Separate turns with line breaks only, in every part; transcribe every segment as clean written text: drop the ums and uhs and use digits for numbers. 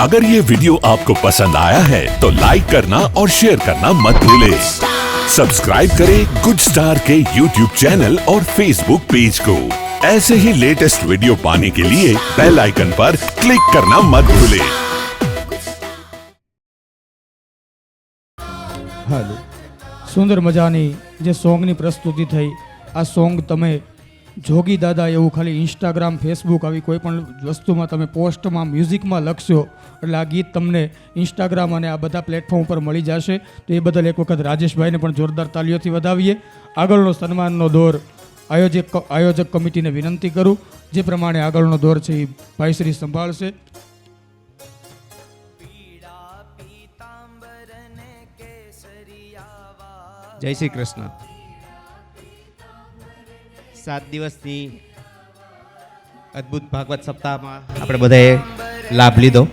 अगर ये वीडियो आपको पसंद आया है तो लाइक करना और शेयर करना मत भूलें। सब्सक्राइब करें गुड स्टार के यूट्यूब चैनल और फेसबुक पेज को। ऐसे ही लेटेस्ट वीडियो पाने के लिए बेल आइकन पर क्लिक करना मत भूलें।
હાલો સુંદર મજાની જે સોંગની પ્રસ્તુતિ થઈ, આ સોંગ તમે જોગી દાદા એવું ખાલી ઇન્સ્ટાગ્રામ ફેસબુક આવી કોઈ પણ વસ્તુમાં તમે પોસ્ટમાં મ્યુઝિકમાં લખશો એટલે આ ગીત તમને ઇન્સ્ટાગ્રામ અને આ બધા પ્લેટફોર્મ પર મળી જશે। તો એ બદલ એક વખત રાજેશભાઈને પણ જોરદાર તાલીઓથી વધાવીએ। આગળનો સન્માનનો દોર આયોજક કમિટીને વિનંતી કરું, જે પ્રમાણે આગળનો દોર છે એ ભાઈશ્રી સંભાળશે।
જય શ્રી કૃષ્ણ। 7 દિવસની અદ્ભુત ભાગવત સપ્તાહમાં આપણે બધાએ લાભ લીધો।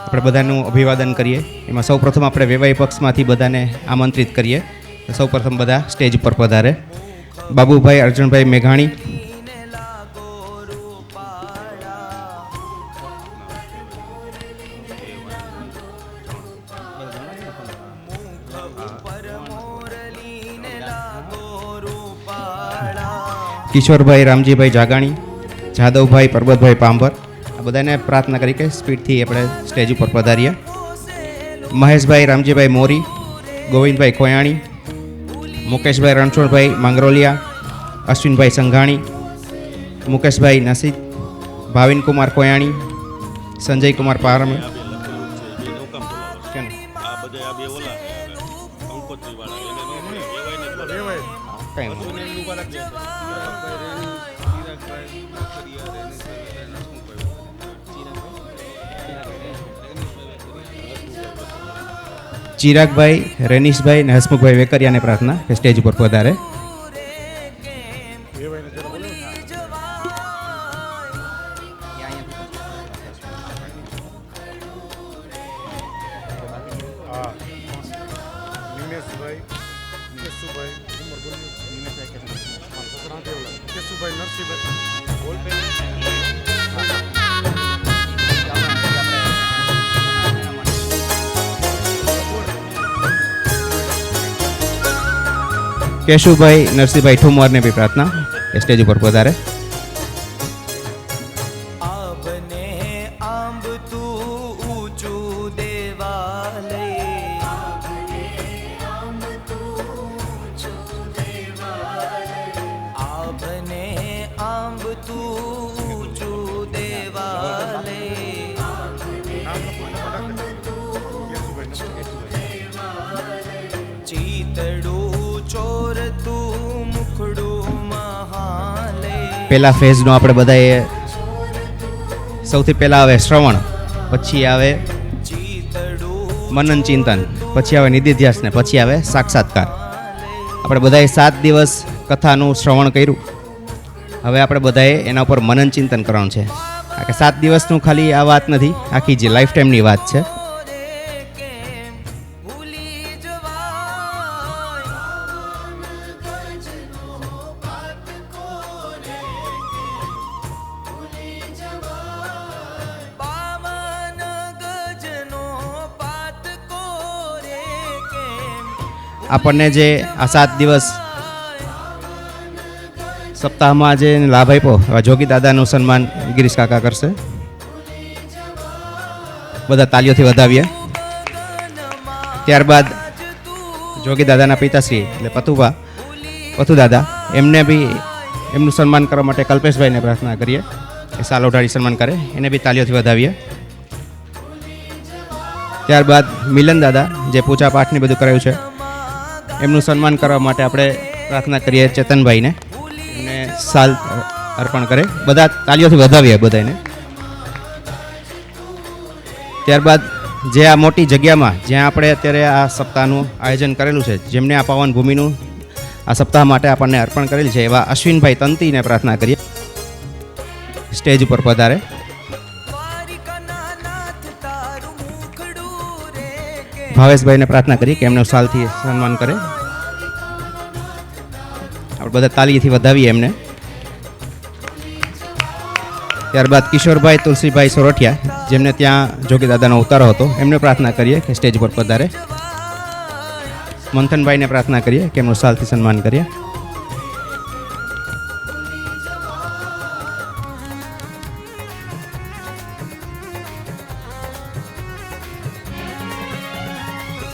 આપણે બધાનું અભિવાદન કરીએ। એમાં સૌપ્રથમ આપણે વેવાઈ પક્ષમાંથી બધાને આમંત્રિત કરીએ। સૌપ્રથમ બધા સ્ટેજ ઉપર પધારે। બાબુભાઈ અર્જુનભાઈ મેઘાણી, કિશોરભાઈ રામજીભાઈ જાગાણી, જાદવભાઈ પરબતભાઈ પાંભર, આ બધાને પ્રાર્થના કરી કે સ્પીડથી આપણે સ્ટેજ ઉપર પધારીએ। મહેશભાઈ રામજીભાઈ મોરી, ગોવિંદભાઈ ખોયાણી, મુકેશભાઈ રણછોડભાઈ માંગરોલિયા, અશ્વિનભાઈ સંઘાણી, મુકેશભાઈ નસીદ, ભાવિનકુમાર ખોયાણી, સંજયકુમાર પારમે, ચિરાગભાઈ, રેનીશભાઈ ને હસમુખભાઈ વેકરિયાને પ્રાર્થના કે સ્ટેજ ઉપર પધારે। કેશુભાઈ નરસિંહભાઈ ઠુમરને બી પ્રાર્થના એ સ્ટેજ ઉપર પધારે। પહેલા ફેઝનો આપણે બધાએ સૌથી પહેલાં આવે શ્રવણ, પછી આવે મનન ચિંતન, પછી આવે નિધિધ્યાસ ને પછી આવે સાક્ષાત્કાર। આપણે બધાએ 7 દિવસ કથાનું શ્રવણ કર્યું। હવે આપણે બધાએ એના ઉપર મનન ચિંતન કરવાનું છે। કારણ કે 7 દિવસનું ખાલી આ વાત નથી, આખી જે લાઈફ ટાઈમની વાત છે। આપણને જે આ 7 દિવસ સપ્તાહમાં જે લાભ આપ્યો, એવા જોગી દાદાનું સન્માન ગિરીશ કાકા કરશે। બધા તાલીઓથી વધાવીએ। ત્યારબાદ જોગી દાદાના પિતાશ્રી એટલે પતુ દાદા, એમને બી એમનું સન્માન કરવા માટે કલ્પેશભાઈને પ્રાર્થના કરીએ કે સાલ ઓઢાડી સન્માન કરે, એને બી તાલીઓથી વધાવીએ। ત્યારબાદ મિલન દાદા જે પૂજા પાઠને બધું કરાયું છે, એમનું સન્માન કરવા માટે આપણે પ્રાર્થના કરીએ ચેતનભાઈને, એમને સાલ અર્પણ કરે। બધા તાલીઓથી વધાવીએ બધાને। ત્યારબાદ જે આ મોટી જગ્યામાં જ્યાં આપણે અત્યારે આ સપ્તાહનું આયોજન કરેલું છે, જેમને આ પાવન ભૂમિનું આ સપ્તાહ માટે આપણને અર્પણ કરેલી છે, એવા અશ્વિનભાઈ તંતીને પ્રાર્થના કરીએ સ્ટેજ ઉપર પધારે। ભાવેશભાઈને પ્રાર્થના કરી કે એમનું સાલથી સન્માન કરે। આપણે બધા તાલીથી વધાવીએ એમને। ત્યારબાદ કિશોરભાઈ તુલસીભાઈ સોરઠિયા, જેમને ત્યાં જોગી દાદાનો ઉતારો હતો, એમને પ્રાર્થના કરીએ કે સ્ટેજ પર પધારે. મંથનભાઈને પ્રાર્થના કરીએ કે એમનું સાલથી સન્માન કરીએ.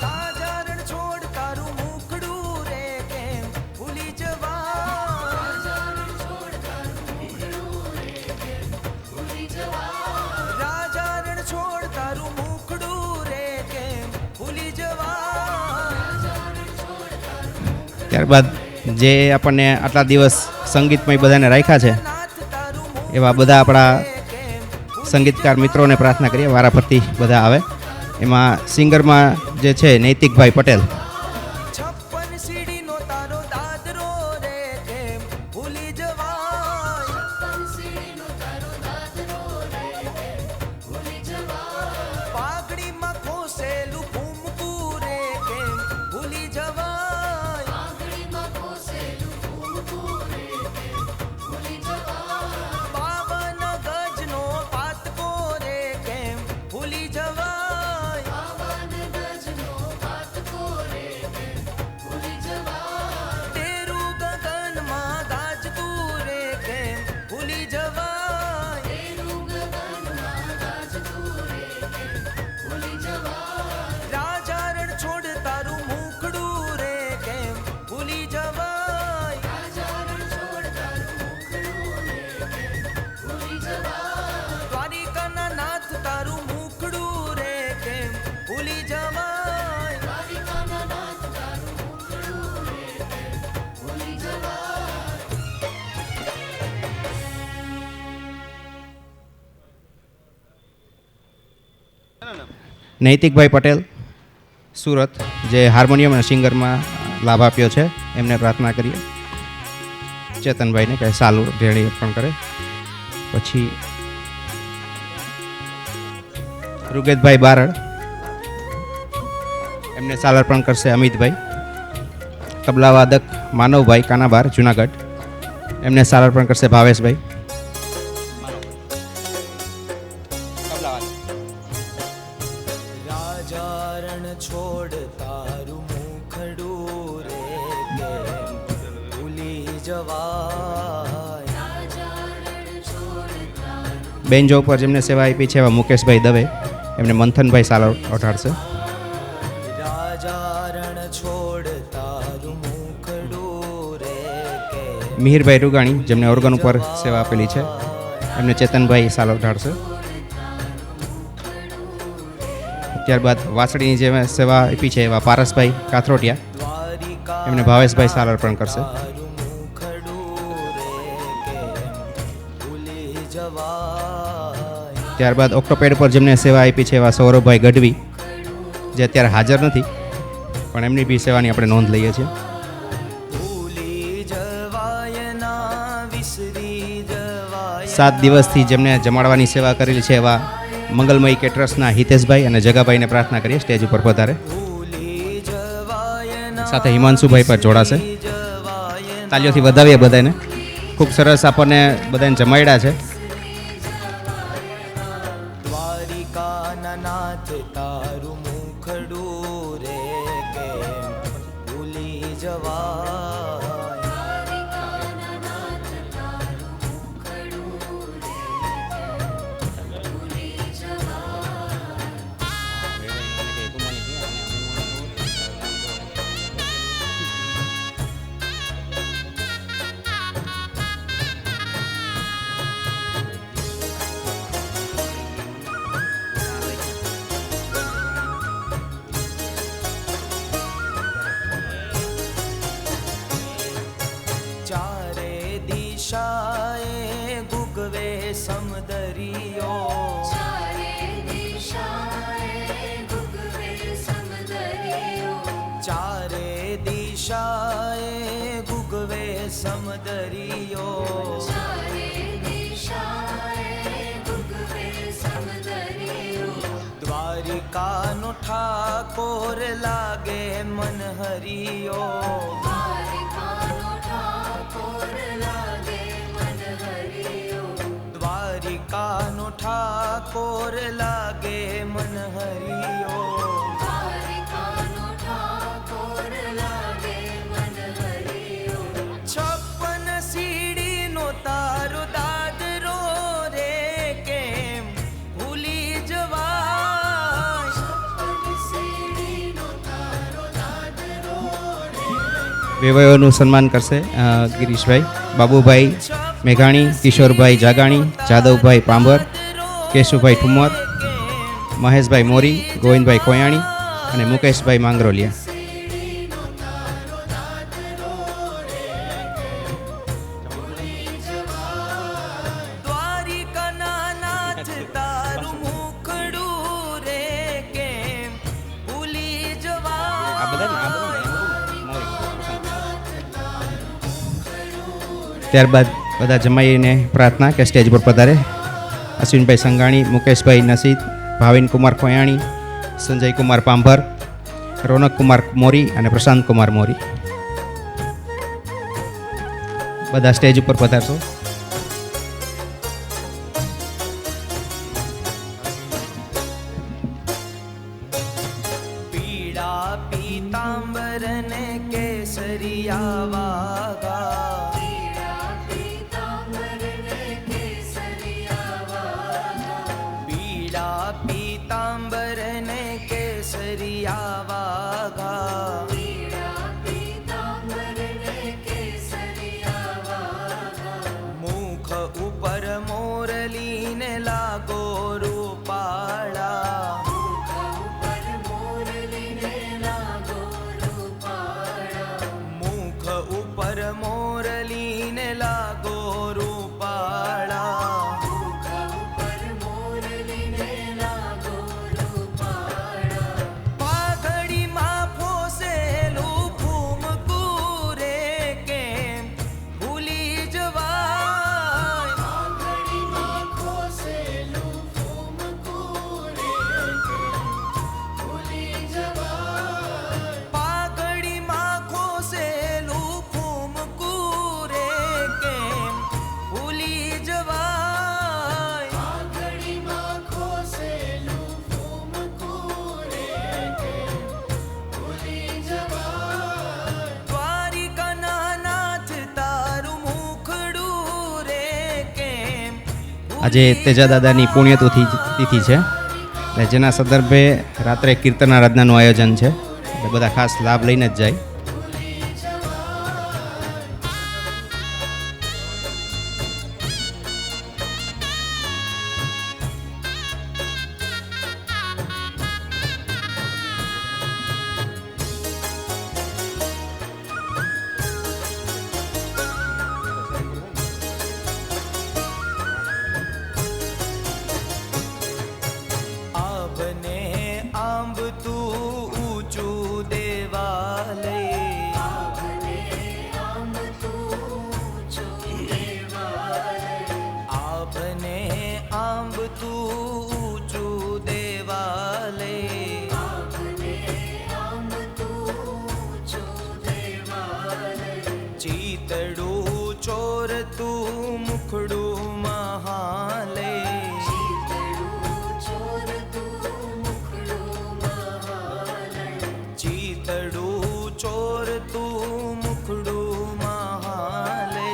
રાજારણ છોડ તારું મુખડું રે કેમ ભૂલી જવા રાજારણ છોડ તારું મુખડું રે કેમ ભૂલી જવા.
ત્યારબાદ જે આપણને આટલા દિવસ સંગીતમય બધાને રાખ્યા છે
નાથ તારું
એવા બધા આપણા સંગીતકાર મિત્રોને પ્રાર્થના કરીએ, વારાફરતી બધા આવે. એમાં સિંગરમાં જે છે નૈતિકભાઈ પટેલ,
છપ્પન સીડીનો તારો દાદરો રે કેમ ભૂલી જવા. પાઘડીમાં ખોસેલું ફૂમકું રે કેમ ભૂલી જવા. બાવન ગજનો પાતકો રે કેમ ભૂલી જવા. તેરું ગગનમાં ગાજતું રે કેમ ભૂલી જવા. રાજારણ છોડ તારું મુખડું રે કેમ ભૂલી જવા. દ્વારિકાના નાથ તારું મુખડું રે કેમ ભૂલી જવા.
નૈતિકભાઈ પટેલ સુરત, જે હાર્મોનિયમ અને સિંગરમાં લાભ આપ્યો છે, એમને પ્રાર્થના કરીએ. ચેતનભાઈને કહે સાલું ઢેળી અર્પણ કરે. પછી રુગેતભાઈ બારડ, એમને સાલ અર્પણ કરશે અમિતભાઈ. તબલાવાદક માનવભાઈ કાનાબાર જુનાગઢ, એમને સાલ અર્પણ કરશે ભાવેશભાઈ.
રાજારણ છોડ તારું મુખડું રે કેમ ભૂલી જવાય.
બેન્જો ઉપર જેમને સેવા આપી છે એવા મુકેશભાઈ દવે, એમને મંથનભાઈ સાલ અઢાડશે.
રાજારણ છોડ તારું મુખડું રે કેમ
મિહિરભાઈ રૂગાણી, જેમને ઓર્ગન ઉપર સેવા આપેલી છે, એમને ચેતનભાઈ સાલ અઢાડશે. ત્યારબાદ વાસળીની જે સેવા આપી છે એવા પારસભાઈ કાથરોટિયા,
દ્વારિકા
એમને ભાવેશભાઈ સાલ અર્પણ કરશે.
તારું મુખડું રે કેમ ભૂલી જવાય.
ત્યારબાદ ઓક્ટોપેડ પર જેમને સેવા આપી છે એવા સૌરભભાઈ ગઢવી, જે અત્યારે હાજર નથી, પણ એમની બી સેવાની આપણે નોંધ લઈએ છીએ.
ભૂલી જવાય ના વિસરી જવાય.
7 દિવસથી જેમને જમાડવાની સેવા કરેલી છે એવા મંગલમય કેટરર્સના હિતેશભાઈ અને જગાભાઈને પ્રાર્થના કરીએ સ્ટેજ ઉપર પધારે.
ભૂલી જવાય ના
સાથે હિમાંશુભાઈ પર જોડાશે.
જવાય.
તાલીઓથી વધાવીએ બધાને. ખૂબ સરસ આપણને બધાને જમાડ્યા છે.
દ્વારિકાના નાથ તારું મુખડું રે કેમ ભૂલી જવાય. ચારે દિશાએ ગુગવે સમદરિયો. ચારે દિશાએ ગુગવે સમદરિયો. દ્વારિકાનો ઠાકોર લાગે મન હરિયો. દ્વારિકા ઠાકોર લાગે મન હરિયો છપ્પન સીડી નો તારો દાદરો રે કેમ ભૂલી જવાય
વેવાયોનું સન્માન કરશે ગિરીશભાઈ, બાબુભાઈ મેઘાણી, કિશોરભાઈ જાગાણી, જાદવભાઈ પાંભર, કેશુભાઈ ઠુમર, મહેશભાઈ મોરી, ગોવિંદભાઈ કોયાણી અને મુકેશભાઈ માંગરોલિયા.
દ્વારિકાના નાથ તારું મુખડું રે કેમ ભૂલી જવાય
ત્યારબાદ બધા જમાઈને પ્રાર્થના કે સ્ટેજ પર પધારે. અશ્વિનભાઈ સંઘાણી, મુકેશભાઈ નસીદ, ભાવિન કુમાર ખોયાણી, સંજય કુમાર પાંભર, રોનક કુમાર મોરી અને પ્રશાંત કુમાર મોરી. બધા સ્ટેજ ઉપર પધારશો.
પીળા પીતાંબર ને કેસરિયા વાગા પીળા પીતાંબર ને કેસરિયા વાગા મુખ ઉપર મોરલીને લાગો રૂપાળા મુખ ઉપર મોરલીને લાગો રૂપાળા પાઘડીમાં ફોસેલું ફૂમકું રે કેમ ભૂલી જવાય પાઘડીમાં ખોસેલું ફૂમકું રે કેમ ભૂલી જવાય દ્વારિકાના નાથ તારું મુખડું રે કેમ
આજે તેજા દાદાની પુણ્યતિથિ છે, એટલે જેના સંદર્ભે રાત્રે કીર્તન આરાધનાનું આયોજન છે, એટલે બધા ખાસ લાભ લઈને જ જાય.
આભને આંબ તું ઊંચું દેવાલય આભને આંબ તું ઊંચું દેવાલય ચીતડું ચોર તું મુખડું મહાલય ચીતડું ચોર તું મુખડું મહાલય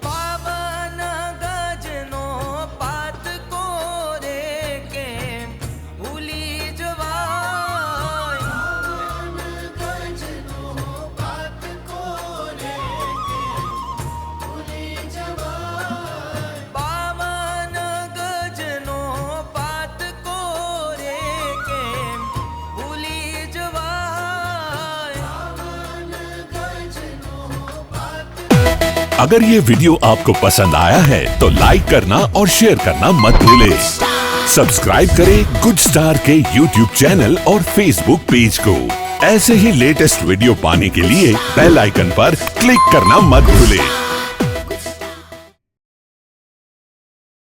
પાવન ગજનો પાત કોરે કેમ ભૂલી જવાય પાવન ગજનો પાત કોરે કેમ ભૂલી જવાય
अगर ये वीडियो आपको पसंद आया है तो लाइक करना और शेयर करना मत भूलें। सब्सक्राइब करें गुड स्टार के YouTube चैनल और Facebook पेज को। ऐसे ही लेटेस्ट वीडियो पाने के लिए बेल आइकन पर क्लिक करना मत भूलें।